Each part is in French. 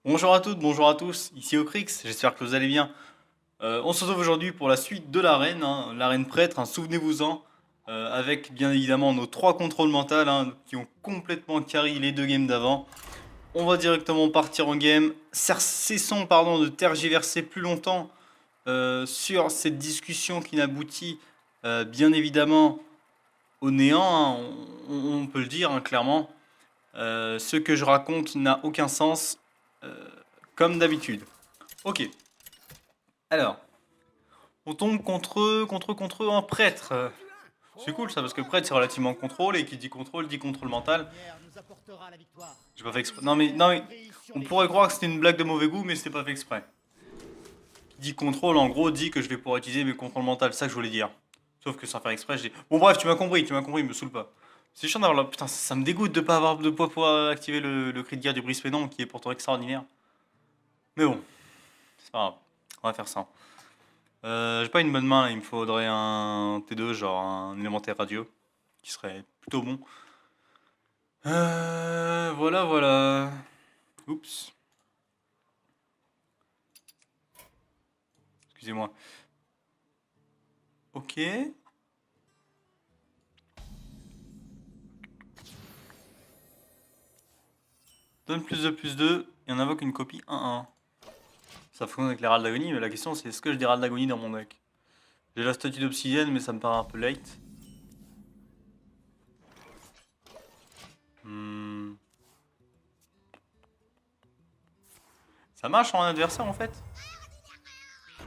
Bonjour à toutes, bonjour à tous, ici Ocrix, j'espère que vous allez bien. On se retrouve aujourd'hui pour la suite de l'arène, hein, l'arène prêtre, hein, souvenez-vous-en, avec bien évidemment nos trois contrôles mentaux hein, qui ont complètement carry les deux games d'avant. On va directement partir en game, cessons pardon, de tergiverser plus longtemps sur cette discussion qui n'aboutit bien évidemment au néant, hein, on peut le dire hein, clairement. Ce que je raconte n'a aucun sens, euh, comme d'habitude. Ok, alors, on tombe contre un prêtre. C'est cool ça, parce que prêtre c'est relativement contrôle, et qui dit contrôle mental. J'ai pas fait exprès. Non mais, on pourrait croire que c'était une blague de mauvais goût, mais c'était pas fait exprès. Qui dit contrôle, en gros, dit que je vais pouvoir utiliser mes contrôles mentaux, c'est ça que je voulais dire. Sauf que sans faire exprès, je dis. Bon, bref, tu m'as compris, me saoule pas. C'est chiant d'avoir la. Putain, ça me dégoûte de pas avoir de pouvoir activer le cri de guerre du Brispenon, qui est pourtant extraordinaire. Mais bon, c'est pas grave, on va faire ça. J'ai pas une bonne main là, il me faudrait un T2, genre un élémentaire radio, qui serait plutôt bon. Voilà, voilà. Oups, excusez-moi. Ok. Donne plus 2 et on invoque une copie 1-1. Ça fonctionne avec les râles d'agonie, mais la question c'est est-ce que j'ai des râles d'agonie dans mon deck? J'ai la statue d'obsidienne, mais ça me paraît un peu late. Hmm. Ça marche en adversaire en fait?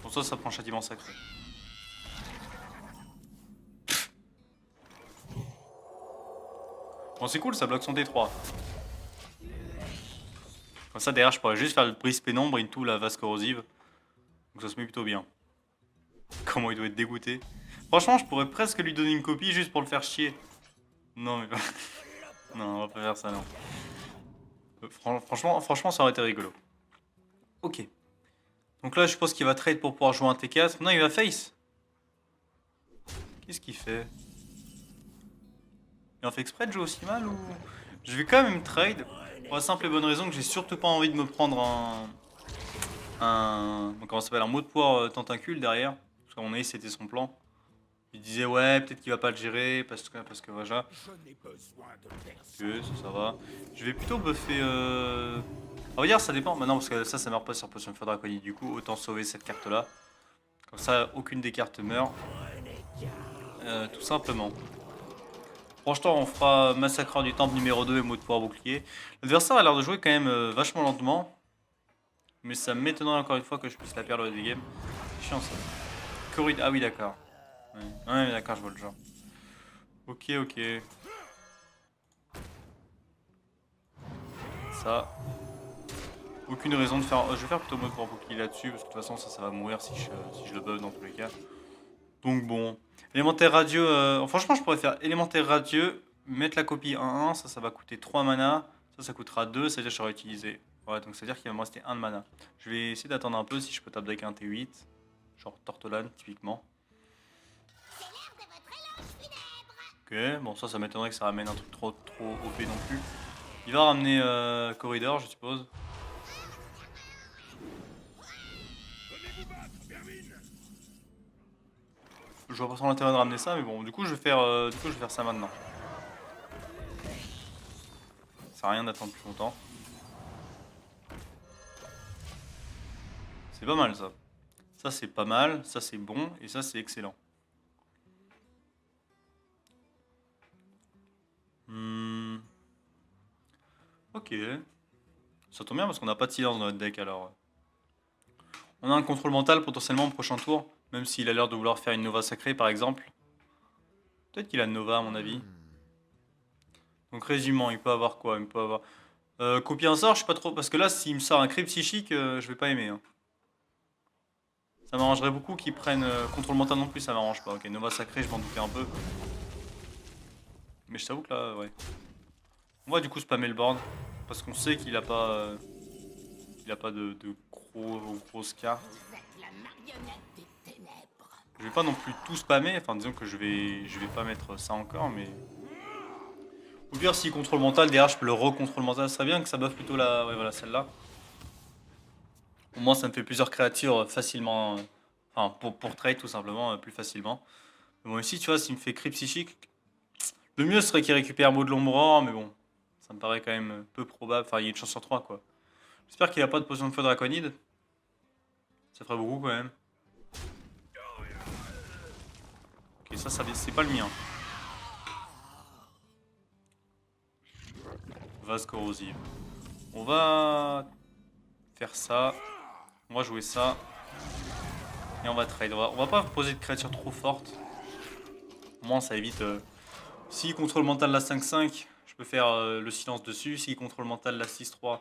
Pour ça prend châtiment sacré. Bon, c'est cool, ça bloque son D3. Comme ça, derrière, je pourrais juste faire le brise pénombre, into la vase corrosive. Donc ça se met plutôt bien. Comment il doit être dégoûté. Franchement, je pourrais presque lui donner une copie juste pour le faire chier. Non, mais pas. Non, on va pas faire ça, non. Franchement, ça aurait été rigolo. Ok. Donc là, je pense qu'il va trade pour pouvoir jouer un T4. Non, il va face. Qu'est-ce qu'il fait? Il en fait exprès de jouer aussi mal ou. Je vais quand même trade. Pour la simple et bonne raison que j'ai surtout pas envie de me prendre comment ça s'appelle, un mot de poire tentacule derrière. Parce qu'on a c'était son plan. Il disait ouais, peut-être qu'il va pas le gérer parce que voilà. Ok, ça va. Je vais plutôt buffer. On va dire ça dépend. Maintenant parce que ça meurt pas sur Potion of Draconie. Du coup, autant sauver cette carte là. Comme ça, aucune des cartes meurt. Tout simplement. Franchement, on fera Massacreur du Temple numéro 2 et mot de poire bouclier. L'adversaire a l'air de jouer quand même vachement lentement. Mais ça m'étonnerait encore une fois que je puisse la perdre des games. C'est chiant ça. Ah oui, d'accord. Ouais, d'accord, je vois le genre. Ok, ok. Ça. Aucune raison de faire. Je vais faire plutôt mode pour bouclier là-dessus, parce que de toute façon, ça va mourir si je le buff dans tous les cas. Donc bon. Élémentaire radieux. Franchement, je pourrais faire élémentaire radieux, mettre la copie 1-1, ça va coûter 3 mana. Ça coûtera 2, c'est-à-dire que j'aurais utilisé. Ouais, donc c'est-à-dire qu'il va me rester 1 de mana. Je vais essayer d'attendre un peu si je peux taper avec un T8. Genre Tortolane, typiquement. Ok, bon, ça m'étonnerait que ça ramène un truc trop OP non plus. Il va ramener Corridor, je suppose. Je vois pas trop l'intérêt de ramener ça, mais bon, du coup, je vais faire ça maintenant. Ça sert à rien d'attendre plus longtemps. C'est pas mal ça. Ça c'est pas mal, ça c'est bon, et ça c'est excellent. Hmm. Ok. Ça tombe bien parce qu'on n'a pas de silence dans notre deck alors. On a un contrôle mental potentiellement au prochain tour, même s'il a l'air de vouloir faire une Nova sacrée par exemple. Peut-être qu'il a une Nova à mon avis. Donc résumant, il peut avoir quoi? Il peut avoir. Copier un sort, je sais pas trop. Parce que là, s'il me sort un cri psychique, je vais pas aimer. Hein. Ça m'arrangerait beaucoup qu'ils prennent contrôle mental non plus, ça m'arrange pas. Ok, Nova sacrée, je m'en doutais un peu. Mais je t'avoue que là, ouais. On va du coup spammer le board. Parce qu'on sait qu'il a pas de grosses cartes. Je vais pas non plus tout spammer. Enfin, disons que je vais pas mettre ça encore, mais. Ou bien si contrôle mental, derrière je peux le recontrôle mental, ça serait bien que ça buffe plutôt la. Ouais, voilà, celle-là. Au moins, ça me fait plusieurs créatures facilement. Enfin, pour trade, tout simplement, plus facilement. Mais bon, ici, tu vois, s'il me fait cri psychique, le mieux serait qu'il récupère mot de l'ombre, mais bon, ça me paraît quand même peu probable. Enfin, il y a une chance sur 3 quoi. J'espère qu'il a pas de potion de feu draconide. Ça ferait beaucoup quand même. Ok, ça c'est pas le mien. Vase corrosive. On va faire ça. On va jouer ça. Et on va trade. On va pas poser de créatures trop fortes. Au moins, ça évite. S'il contrôle mental la 5-5, je peux faire le silence dessus. S'il contrôle mental la 6-3,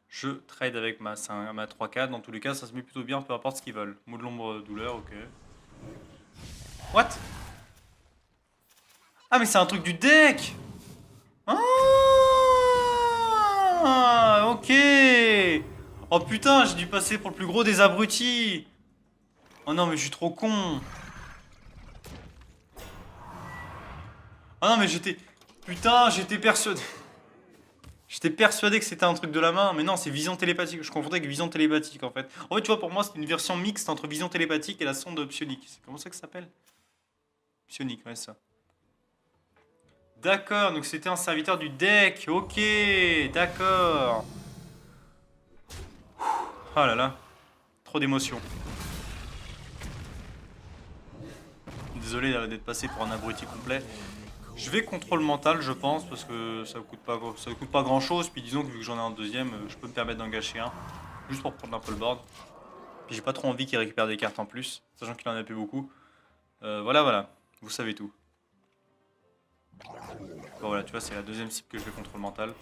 je trade avec ma 3-4. Dans tous les cas, ça se met plutôt bien, peu importe ce qu'ils veulent. Mot de l'ombre, douleur, ok. What? Ah, mais c'est un truc du deck! Ah, ok! Oh putain, j'ai dû passer pour le plus gros des abrutis! Oh non, mais je suis trop con! Ah non, mais j'étais. Putain, j'étais persuadé. J'étais persuadé que c'était un truc de la main, mais non, c'est vision télépathique. Je confondais avec vision télépathique en fait. En fait, tu vois, pour moi, c'est une version mixte entre vision télépathique et la sonde psionique. C'est comment ça que ça s'appelle? Psionique, ouais, ça. D'accord, donc c'était un serviteur du deck. Ok, d'accord. Oh là là, trop d'émotions. Désolé d'être passé pour un abruti complet. Je vais contrôle mental, je pense, parce que ça coûte pas grand chose. Puis disons que vu que j'en ai un deuxième, je peux me permettre d'en gâcher un, juste pour prendre un peu le board. Puis j'ai pas trop envie qu'il récupère des cartes en plus, sachant qu'il en a plus beaucoup. Voilà, voilà, vous savez tout. Bon, voilà, tu vois, c'est la deuxième cible que je vais contrôle mental.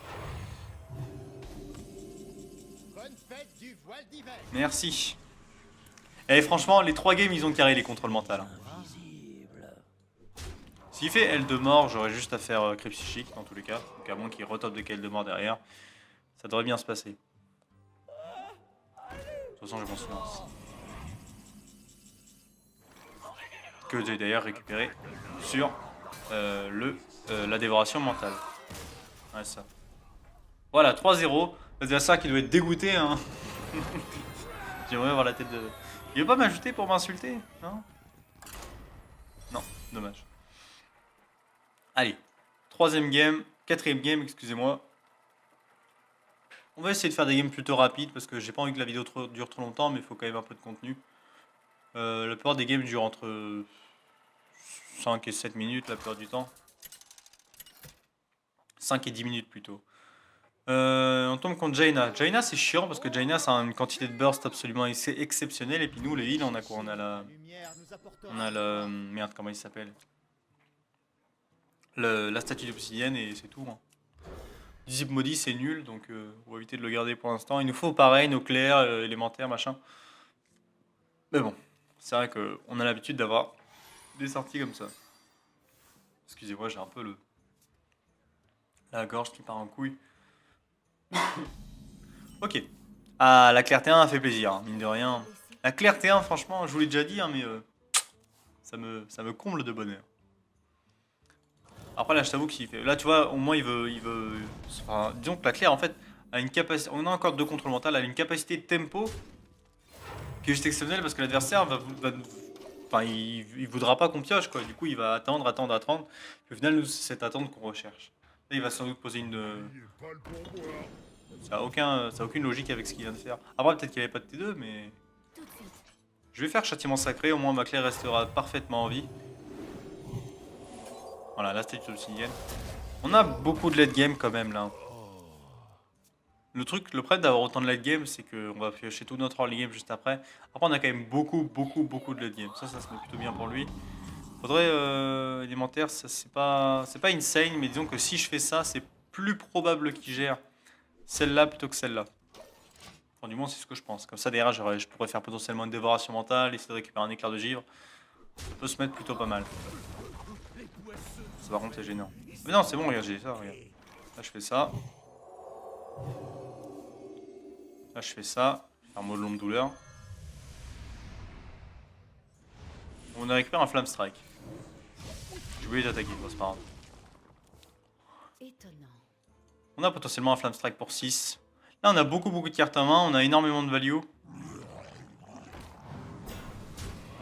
Merci. Et franchement, les 3 games, ils ont carré les contrôles mentales. S'il fait L de mort, j'aurais juste à faire cri psychique dans tous les cas. Donc à moins qu'il retope de L de mort derrière. Ça devrait bien se passer. De toute façon, j'ai mon silence. Que j'ai d'ailleurs récupéré sur la dévoration mentale. Ouais, ça. Voilà, 3-0. L'adversaire qui doit être dégoûté, hein. J'aimerais avoir la tête de... Il veut pas m'ajouter pour m'insulter, non? Non, dommage. Allez, quatrième game, excusez-moi. On va essayer de faire des games plutôt rapides parce que j'ai pas envie que la vidéo dure trop longtemps, mais il faut quand même un peu de contenu. La plupart des games durent entre 5 et 7 minutes la plupart du temps. 5 et 10 minutes plutôt. On tombe contre Jaina. Jaina c'est chiant parce que Jaina ça a une quantité de burst absolument exceptionnelle. Et puis nous les heals on a quoi? On a la... Merde, comment il s'appelle? La statue d'obsidienne et c'est tout. Hein. Disciple maudit c'est nul donc on va éviter de le garder pour l'instant. Il nous faut pareil, nos clairs, élémentaires, machin. Mais bon, c'est vrai qu'on a l'habitude d'avoir des sorties comme ça. Excusez-moi, j'ai un peu la gorge qui part en couille. Ok. Ah, la clarté 1 a fait plaisir, hein, mine de rien. La clarté 1, franchement, je vous l'ai déjà dit, hein, mais ça me comble de bonheur. Après, là, je t'avoue qu'il fait. Là, tu vois, au moins, il veut. Enfin, disons que la claire, en fait, a une capacité. On a encore 2 contrôles mentaux, elle a une capacité de tempo qui est juste exceptionnelle parce que l'adversaire enfin, il voudra pas qu'on pioche, quoi. Du coup, il va attendre. Puis au final, nous, c'est cette attente qu'on recherche. Là, il va sans doute poser une. Ça a aucune logique avec ce qu'il vient de faire. Après, peut-être qu'il n'y avait pas de T2, mais. Je vais faire châtiment sacré, au moins ma clé restera parfaitement en vie. Voilà, la statue d'obsidienne. On a beaucoup de late game quand même là. Le problème d'avoir autant de late game, c'est qu'on va piocher tout notre early game juste après. Après, on a quand même beaucoup de late game. Ça se met plutôt bien pour lui. Faudrait élémentaire, c'est pas insane, mais disons que si je fais ça, c'est plus probable qu'il gère celle-là plutôt que celle-là. Enfin, du moins, c'est ce que je pense. Comme ça, derrière, je pourrais faire potentiellement une dévoration mentale, essayer de récupérer un éclair de givre. Ça peut se mettre plutôt pas mal. Ça, par contre, c'est gênant. Mais non, c'est bon, regarde, j'ai ça, regarde. Là, je fais ça. Là, je fais ça. Je fais un mot de longue douleur. On a récupéré un Flamme Strike. J'ai oublié d'attaquer, bon, c'est pas grave. On a potentiellement un Flamme Strike pour 6. Là, on a beaucoup de cartes en main, on a énormément de value.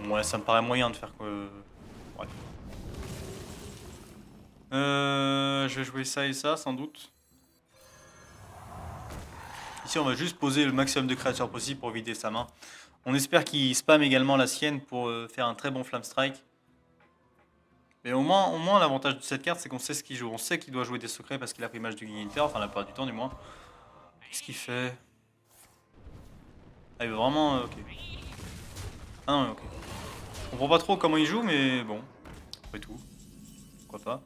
Ouais, ça me paraît moyen de faire que... Bref. Je vais jouer ça et ça, sans doute. Ici, on va juste poser le maximum de créatures possible pour vider sa main. On espère qu'il spam également la sienne pour faire un très bon Flamme Strike. Mais au moins l'avantage de cette carte, c'est qu'on sait ce qu'il joue. On sait qu'il doit jouer des secrets parce qu'il a pris Mage du Guiniter, enfin la plupart du temps du moins. Qu'est-ce qu'il fait? Ah, il veut vraiment... ok. Ah non, ok. Je comprends pas trop comment il joue, mais bon. Après tout. Pourquoi pas.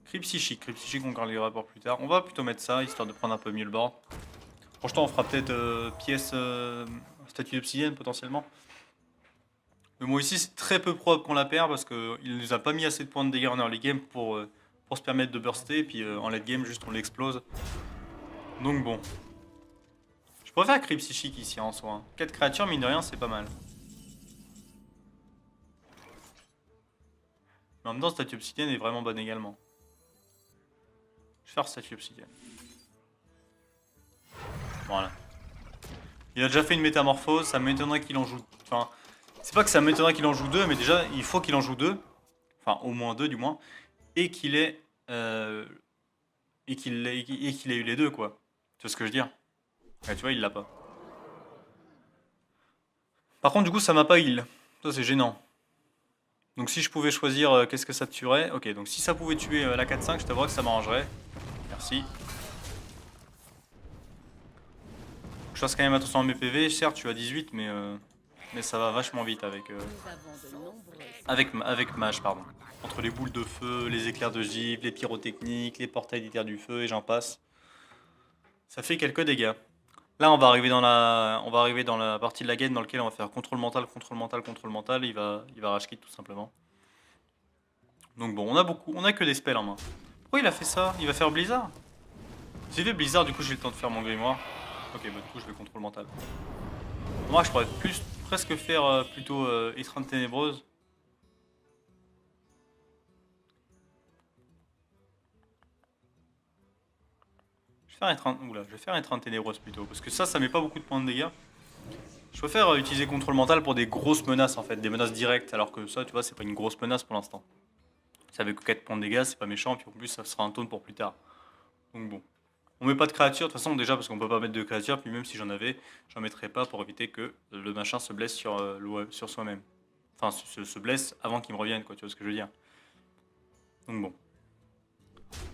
Cri psychique. Cri psychique, on regardera pour plus tard. On va plutôt mettre ça, histoire de prendre un peu mieux le board. Franchement, on fera peut-être pièce statue d'obsidienne potentiellement. Mais moi ici, c'est très peu probable qu'on la perd parce qu'il nous a pas mis assez de points de dégâts en early game pour se permettre de burster. Et puis en late game, juste on l'explose. Donc bon. Je préfère Cri psychique ici en soi. 4 créatures, mine de rien, c'est pas mal. Mais en même temps, statue obsidienne est vraiment bonne également. Je vais faire statue obsidienne. Voilà. Il a déjà fait une métamorphose, ça m'étonnerait qu'il en joue... Enfin, c'est pas que ça m'étonnerait qu'il en joue deux, mais déjà, il faut qu'il en joue deux. Enfin, au moins deux du moins. Et qu'il ait... et qu'il ait eu les deux, quoi. Tu vois ce que je veux dire? Ouais, tu vois, il l'a pas. Par contre, du coup, ça m'a pas heal. Ça, c'est gênant. Donc si je pouvais choisir qu'est-ce que ça tuerait... Ok, donc si ça pouvait tuer la 4-5, je t'avoue que ça m'arrangerait. Merci. Je fasse quand même attention à mes PV. Certes, tu as 18, mais ça va vachement vite avec Mage, pardon. Entre les boules de feu, les éclairs de givre, les pyrotechniques, les portails des terres du feu et j'en passe. Ça fait quelques dégâts. Là, on va arriver dans la partie de la game dans laquelle on va faire contrôle mental, contrôle mental, contrôle mental. Il va rage quit tout simplement. Donc bon, on a que des spells en main. Pourquoi il a fait ça? Il va faire Blizzard? J'ai fait Blizzard, du coup j'ai le temps de faire mon grimoire. Ok, bah du coup je vais contrôle mental. Moi je pourrais presque faire plutôt étreinte ténébreuse. Je vais faire étreinte ténébreuse plutôt, parce que ça met pas beaucoup de points de dégâts. Je préfère utiliser contrôle mental pour des grosses menaces en fait, des menaces directes, alors que ça tu vois c'est pas une grosse menace pour l'instant. Ça avec 4 points de dégâts, c'est pas méchant, puis en plus ça sera un taunt pour plus tard. Donc bon. On met pas de créatures, de toute façon déjà parce qu'on peut pas mettre de créatures, puis même si j'en avais, j'en mettrais pas pour éviter que le machin se blesse sur soi-même. Enfin, se blesse avant qu'il me revienne, quoi, tu vois ce que je veux dire. Donc bon.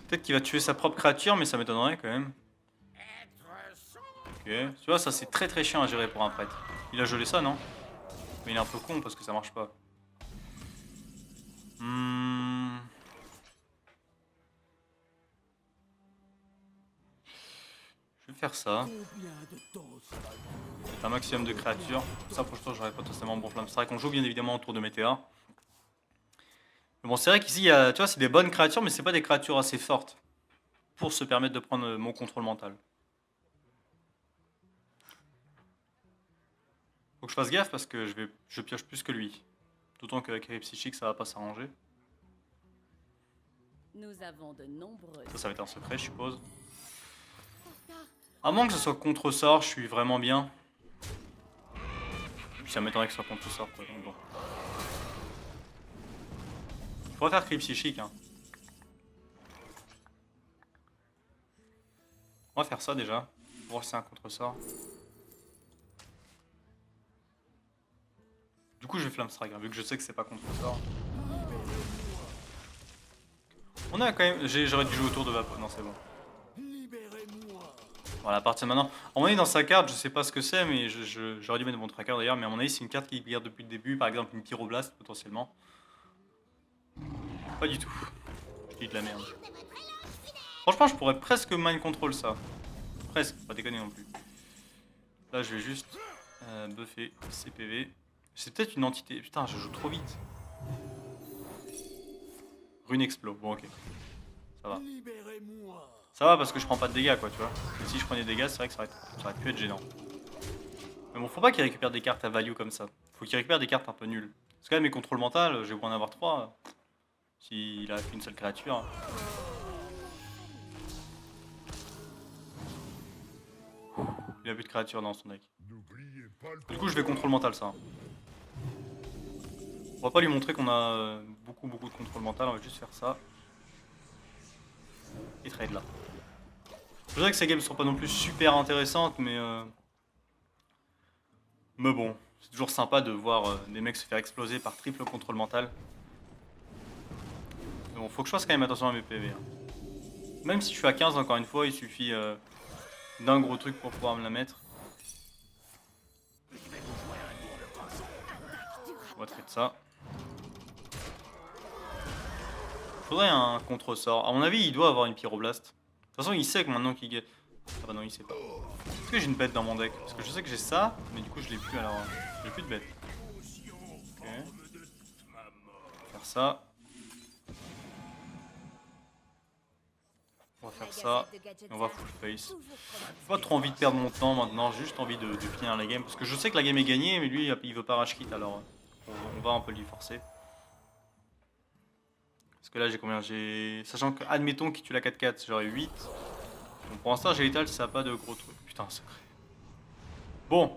Peut-être qu'il va tuer sa propre créature, mais ça m'étonnerait quand même. Ok, tu vois, ça c'est très très chiant à gérer pour un prêtre. Il a gelé ça, non? Mais il est un peu con parce que ça marche pas. Je vais faire ça. C'est un maximum de créatures. Ça, pour l'instant, j'aurais potentiellement bon flamme strike. On joue bien évidemment autour de Météor. Mais bon, c'est vrai qu'ici, tu vois, c'est des bonnes créatures, mais c'est pas des créatures assez fortes pour se permettre de prendre mon contrôle mental. Faut que je fasse gaffe parce que je pioche plus que lui. D'autant qu'avec les psychiques, ça va pas s'arranger. Ça va être un secret, je suppose. À moins que ce soit contre-sort, je suis vraiment bien. Puis ça m'étonnerait que ce soit contre-sort, quoi. Donc bon. Je pourrais faire cri psychique, hein. On va faire ça déjà. Pour voir si c'est un contre-sort. Du coup, je vais flamme strike, hein, vu que je sais que c'est pas contre-sort. On a quand même. J'aurais dû jouer autour de Vapor. Non, c'est bon. Voilà, à partir de maintenant. À mon avis, dans sa carte, je sais pas ce que c'est, mais j'aurais dû mettre mon tracker d'ailleurs. Mais à mon avis, c'est une carte qui garde depuis le début. Par exemple, une pyroblast potentiellement. Pas du tout. Je dis de la merde. Franchement, je pourrais presque mind control ça. Presque, pas déconner non plus. Là, je vais juste buffer CPV. C'est peut-être une entité. Putain, je joue trop vite. Rune explo. Bon, ok. Ça va. Ça va parce que je prends pas de dégâts, quoi, tu vois. Mais si je prenais des dégâts, c'est vrai que ça aurait pu être gênant. Mais bon, faut pas qu'il récupère des cartes à value comme ça. Faut qu'il récupère des cartes un peu nulles. Parce que là, mes contrôles mentaux, j'ai beau en avoir 3. S'il a qu'une seule créature. Il a plus de créatures dans son deck. Du coup, je vais contrôle mental ça. va pas lui montrer qu'on a beaucoup de contrôle mental, on va juste faire ça. Et trade là. Je sais que ces games sont pas non plus super intéressantes, mais bon, c'est toujours sympa de voir des mecs se faire exploser par triple contrôle mental. Mais bon, faut que je fasse quand même attention à mes PV. Hein. Même si je suis à 15, encore une fois, il suffit d'un gros truc pour pouvoir me la mettre. On va traiter ça. Faudrait un contre-sort. À mon avis, il doit avoir une pyroblast. De toute façon, il sait que maintenant qu'il gagne. Ah bah non, il sait pas. Est-ce que j'ai une bête dans mon deck? Parce que je sais que j'ai ça, mais du coup, je l'ai plus alors. J'ai plus de bête. Ok. Faire ça. On va faire ça. Et on va full face. J'ai pas trop envie de perdre mon temps maintenant, j'ai juste envie de finir la game. Parce que je sais que la game est gagnée, mais lui, il veut pas rage quit alors on va un peu lui forcer. Parce que là, j'ai combien? Sachant que, admettons qu'il tue la 4-4, j'aurai 8. Donc pour l'instant, j'ai l'étal si ça n'a pas de gros trucs. Putain, secret. Bon.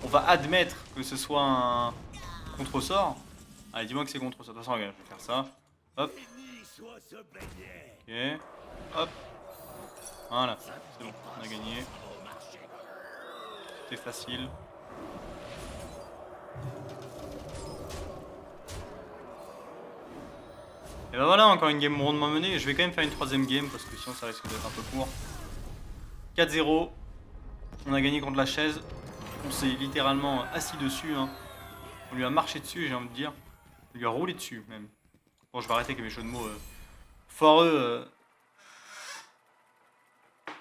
On va admettre que ce soit un contre-sort. Allez, dis-moi que c'est contre-sort. De toute façon, regarde, je vais faire ça. Hop. Ok. Hop. Voilà. C'est bon, on a gagné. C'était facile. Et bah voilà, encore une game rondement menée. Je vais quand même faire une troisième game parce que sinon ça risque d'être un peu court. 4-0. On a gagné contre la chaise. On s'est littéralement assis dessus. Hein. On lui a marché dessus, j'ai envie de dire. On lui a roulé dessus, même. Bon, je vais arrêter avec mes jeux de mots foireux.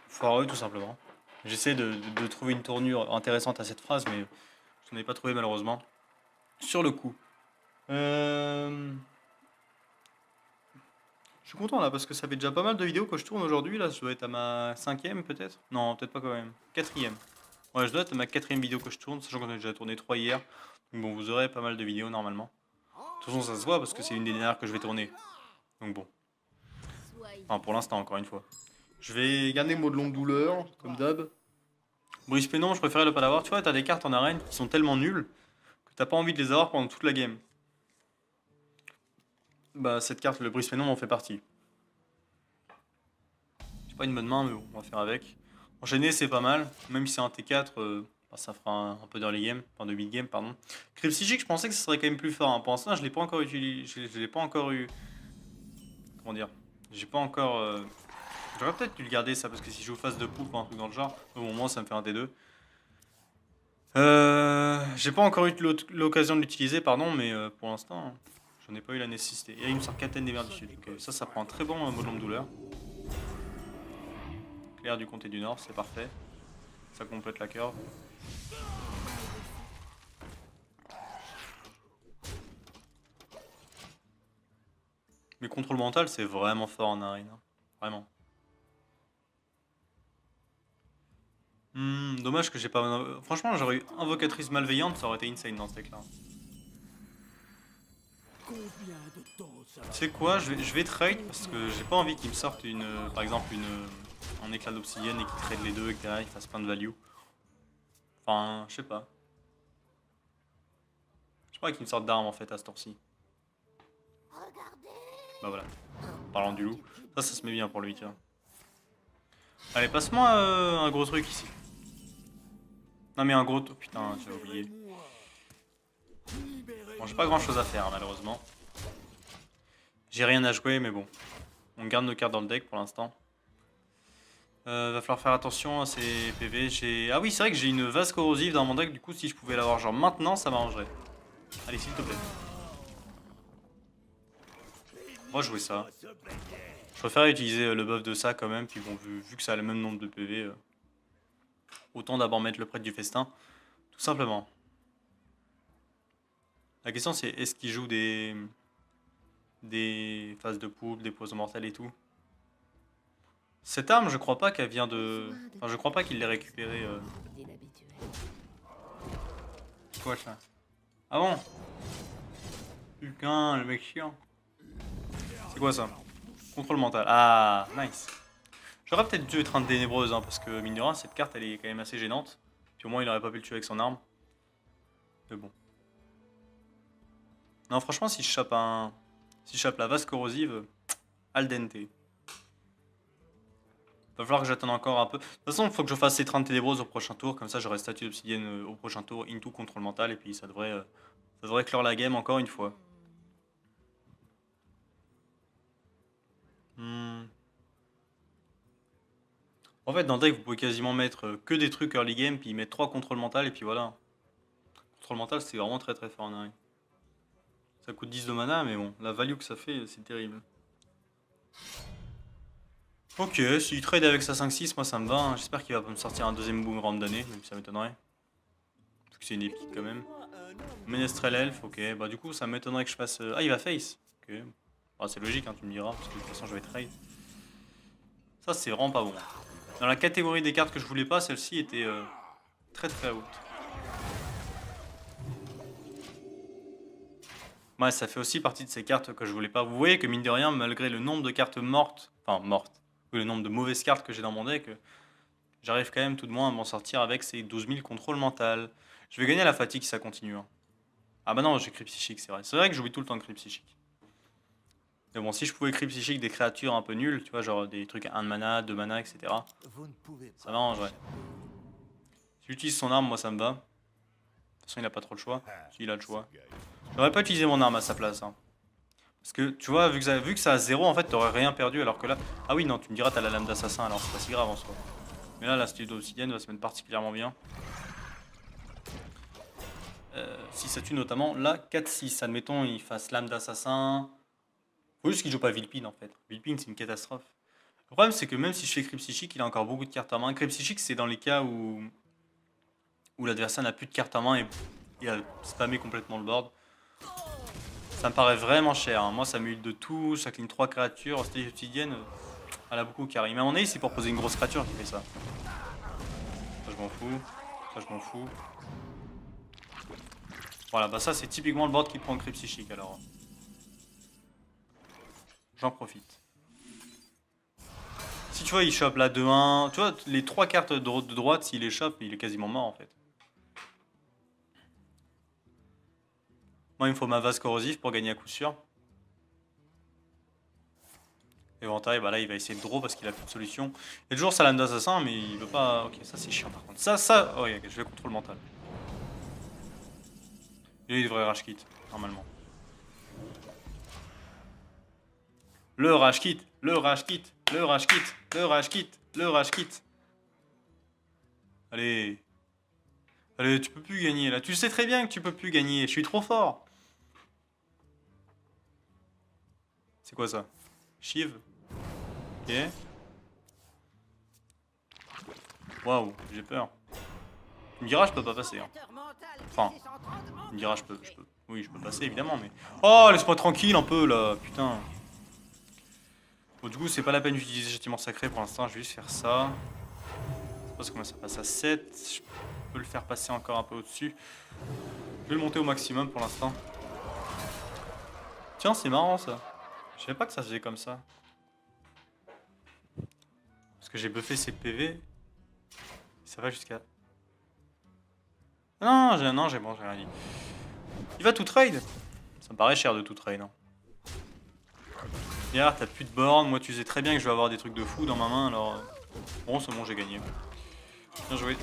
Foireux, tout simplement. J'essaie de trouver une tournure intéressante à cette phrase, mais je n'en ai pas trouvé malheureusement. Sur le coup. Je suis content là parce que ça fait déjà pas mal de vidéos que je tourne aujourd'hui. Là, je dois être à ma 5ème peut-être. Non, peut-être pas quand même. 4ème. Ouais, je dois être à ma 4ème vidéo que je tourne, sachant qu'on a déjà tourné 3 hier. Donc bon, vous aurez pas mal de vidéos normalement. De toute façon, ça se voit parce que c'est une des dernières que je vais tourner. Donc bon. Enfin, pour l'instant, encore une fois. Je vais garder mot de longue douleur, comme d'hab. Brice Pénon, je préférais ne pas l'avoir. Tu vois, t'as des cartes en arène qui sont tellement nulles que t'as pas envie de les avoir pendant toute la game. Bah, cette carte, le Brice Pénon, en fait partie. C'est pas une bonne main, mais bon, on va faire avec. Enchaîner, c'est pas mal. Même si c'est un T4, bah, ça fera un peu d'early game. Enfin, de mid game, pardon. Crypsigic, je pensais que ce serait quand même plus fort. Hein. Pour l'instant, je l'ai pas encore utilisé. Je l'ai pas encore eu. Comment dire? J'ai pas encore. J'aurais peut-être dû le garder ça parce que si je joue face de poupe ou un truc dans le genre, au moment ça me fait un T2. J'ai pas encore eu l'occasion de l'utiliser, pardon, mais pour l'instant, j'en ai pas eu la nécessité. Et là, il me sort Captain des mers du Sud. Okay. Ça prend un très bon mot de longue douleur. Clair du comté du Nord, c'est parfait. Ça complète la curve. Mais contrôle mental, c'est vraiment fort en arène. Hein. Vraiment. Dommage que j'ai pas... Franchement, j'aurais eu invocatrice malveillante, ça aurait été insane dans ce deck là. Tu sais quoi, je vais trade parce que j'ai pas envie qu'il me sorte une, par exemple un éclat d'obsidienne et qu'il trade les deux et que derrière il fasse plein de value. Enfin, je sais pas. Je crois qu'il me sorte d'armes en fait à ce tour-ci. Bah voilà. En parlant du loup. Ça se met bien pour lui, tiens. Allez, passe-moi un gros truc ici. Non mais un gros... Putain, j'ai oublié. Bon, j'ai pas grand chose à faire malheureusement. J'ai rien à jouer mais bon. On garde nos cartes dans le deck pour l'instant. Va falloir faire attention à ces PV. Ah oui, c'est vrai que j'ai une vase corrosive dans mon deck. Du coup, si je pouvais l'avoir genre maintenant, ça m'arrangerait. Allez, s'il te plaît. On va jouer ça. Je préfère utiliser le buff de ça quand même. Puis bon, vu que ça a le même nombre de PV, autant d'abord mettre le prêtre du festin. Tout simplement. La question c'est est-ce qu'il joue des phases de poupe, des poisons mortels et tout. Cette arme, je crois pas qu'elle vient de... Enfin, je crois pas qu'il l'ait récupérée. C'est quoi ça? Ah bon? Putain, le mec chiant. C'est quoi ça? Contrôle mental. Ah, nice. J'aurais peut-être dû être un ténébreuse, hein, parce que mine de rien, cette carte elle est quand même assez gênante. Puis au moins il aurait pas pu le tuer avec son arme. Mais bon. Non, franchement, si je chope un... Si je chope la vase corrosive, al dente. Va falloir que j'attende encore un peu. De toute façon, il faut que je fasse ces 30 ténébreuses au prochain tour. Comme ça, j'aurai statue d'obsidienne au prochain tour. Into contrôle mental. Et puis, ça devrait clore la game encore une fois. Hmm. En fait, dans le deck, vous pouvez quasiment mettre que des trucs early game. Puis mettre 3 contrôles mental. Et puis voilà. Contrôle mental, c'est vraiment très très fort en arène. Ça coûte 10 de mana. Mais bon, la value que ça fait, c'est terrible. Ok, s'il trade avec sa 5-6, moi ça me va, hein. J'espère qu'il va pas me sortir un deuxième boomerang d'année, même si ça m'étonnerait. Parce que c'est une épique quand même. Ménestrel Elf, ok. Bah du coup, ça m'étonnerait que je fasse... Ah, il va face. Ok. Bah, c'est logique, hein, tu me diras, parce que de toute façon, je vais trade. Ça, c'est vraiment pas bon. Dans la catégorie des cartes que je voulais pas, celle-ci était très très haute. Ouais, ça fait aussi partie de ces cartes que je voulais pas. Vous voyez que mine de rien, malgré le nombre de cartes mortes, enfin mortes, oui, le nombre de mauvaises cartes que j'ai dans mon deck, j'arrive quand même tout de moins à m'en sortir avec ces 12 000 contrôles mentales. Je vais gagner à la fatigue si ça continue, hein. Ah bah non, j'ai cri psychique, c'est vrai. C'est vrai que j'oublie tout le temps de cri psychique. Mais bon, si je pouvais cri psychique des créatures un peu nulles, tu vois, genre des trucs à 1 de mana, 2 mana, etc. Ça m'arrangerait. Si j'utilise son arme, moi ça me va. De toute façon, il a pas trop le choix. Si, il a le choix. J'aurais pas utilisé mon arme à sa place, hein. Parce que, tu vois, vu que ça a 0, en fait, t'aurais rien perdu, alors que là... Ah oui, non, tu me diras, t'as la lame d'assassin, alors c'est pas si grave en soi. Mais là, la statue d'obsidienne va se mettre particulièrement bien. Si ça tue notamment la 4-6. Admettons, il fasse lame d'assassin. Faut juste qu'il joue pas Vilpine en fait. Vilpine, c'est une catastrophe. Le problème, c'est que même si je fais Crypt Psychique, il a encore beaucoup de cartes en main. Crypt Psychique, c'est dans les cas où l'adversaire n'a plus de cartes en main et a spammé complètement le board. Ça me paraît vraiment cher, hein. Moi, ça m'huile de tout. Ça clean 3 créatures. Statue obsidienne, elle a beaucoup carré. Mais à mon avis, c'est pour poser une grosse créature qui fait ça. Ça, je m'en fous. Ça, je m'en fous. Voilà, bah ça, c'est typiquement le board qui prend Crypt Psychique alors. J'en profite. Si tu vois, il chope la 2-1. Tu vois, les 3 cartes de droite, s'il les chope, il est quasiment mort en fait. Moi, il me faut ma vase corrosive pour gagner à coup sûr. Éventail, bah là, il va essayer de draw parce qu'il a plus de solution. Il y a toujours sa lame d'assassin, mais il veut pas. Ok, ça c'est chiant par contre. Ça. Oh, ok, je vais contrôle mental. Et il devrait rage kit, normalement. Le rage kit, le rage kit, le rage kit, le rage kit, le rage kit. Allez. Allez, tu peux plus gagner là. Tu sais très bien que tu peux plus gagner. Je suis trop fort. C'est quoi ça? Shiv. Ok. Waouh, j'ai peur. Tu me diras, je peux pas passer, hein. Enfin, tu me diras, je peux. Oui, je peux passer évidemment, mais. Oh, laisse-moi tranquille un peu là, putain. Bon, du coup, c'est pas la peine d'utiliser châtiment sacré pour l'instant. Je vais juste faire ça. Je sais pas comment ça passe à 7. Je peux le faire passer encore un peu au-dessus. Je vais le monter au maximum pour l'instant. Tiens, c'est marrant ça. Je savais pas que ça se faisait comme ça. Parce que j'ai buffé ses PV. Ça va jusqu'à. Non, j'ai bon, j'ai rien dit. Il va tout trade. Ça me paraît cher de tout trade, hein. Regarde, t'as plus de bornes. Moi, tu sais très bien que je vais avoir des trucs de fou dans ma main, alors. Bon, c'est bon, j'ai gagné. Bien joué.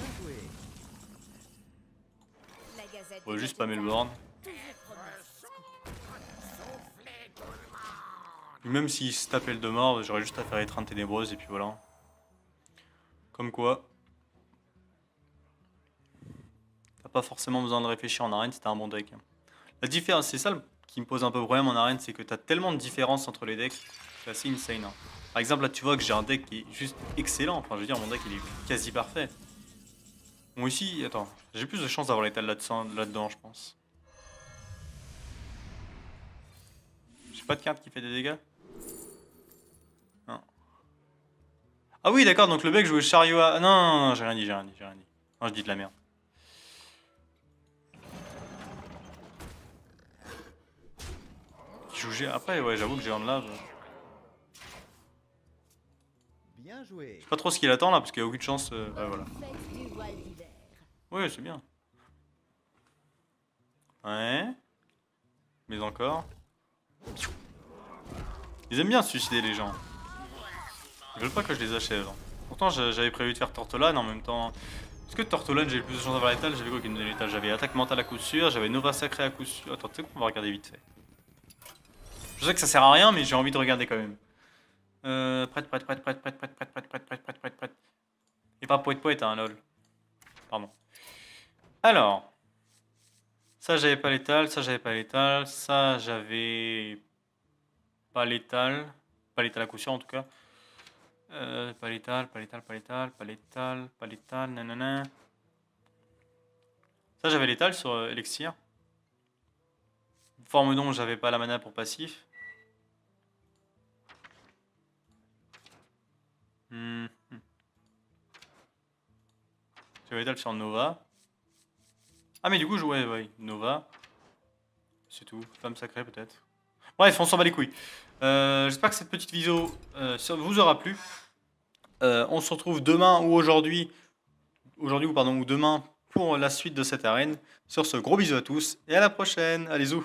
On va juste spammer le board. Même s'il se tapait le de mort, j'aurais juste à faire étreinte ténébreuse et puis voilà. Comme quoi. T'as pas forcément besoin de réfléchir en arène si t'as un bon deck. La différence, c'est ça qui me pose un peu problème en arène, c'est que t'as tellement de différences entre les decks. C'est assez insane, hein. Par exemple, là, tu vois que j'ai un deck qui est juste excellent. Enfin, je veux dire, mon deck, il est quasi parfait. Bon, ici, attends, j'ai plus de chance d'avoir l'étal là-dedans, je pense. J'ai pas de carte qui fait des dégâts? Non. Ah oui, d'accord, donc le mec jouait chariot à... Non, j'ai rien dit. Non, je dis de la merde. Il joue après, ouais, j'avoue que j'ai un lave. Bien joué. Je sais pas trop ce qu'il attend là, parce qu'il y a aucune chance... ouais, voilà. Ouais, c'est bien. Ouais. Mais encore. Ils aiment bien se suicider les gens. Ils veulent pas que je les achève. Pourtant j'avais prévu de faire Tortolane en même temps. Est-ce que Tortolane j'ai le plus de chance d'avoir l'étal? J'avais quoi qui me donnait l'étal? J'avais attaque mentale à coup sûr, j'avais Nova sacré à coup sûr. Attends, tu sais quoi, on va regarder vite fait. Je sais que ça sert à rien mais j'ai envie de regarder quand même. Prête. Et pas poète hein, lol. Pardon. Alors. Ça j'avais pas l'étal, ça j'avais pas l'étal, ça j'avais pas l'étal. Pas l'étal à coup sûr en tout cas. Pas létal, nanana. Ça j'avais l'étal sur Elixir. Forme d'ombre, j'avais pas la mana pour passif. J'avais l'étal sur Nova. Ah mais du coup, ouais, Nova. C'est tout. Flamme sacrée peut-être. Bref, on s'en bat les couilles. J'espère que cette petite vidéo vous aura plu. On se retrouve demain ou aujourd'hui ou demain pour la suite de cette arène. Sur ce, gros bisous à tous et à la prochaine. Allez, zou.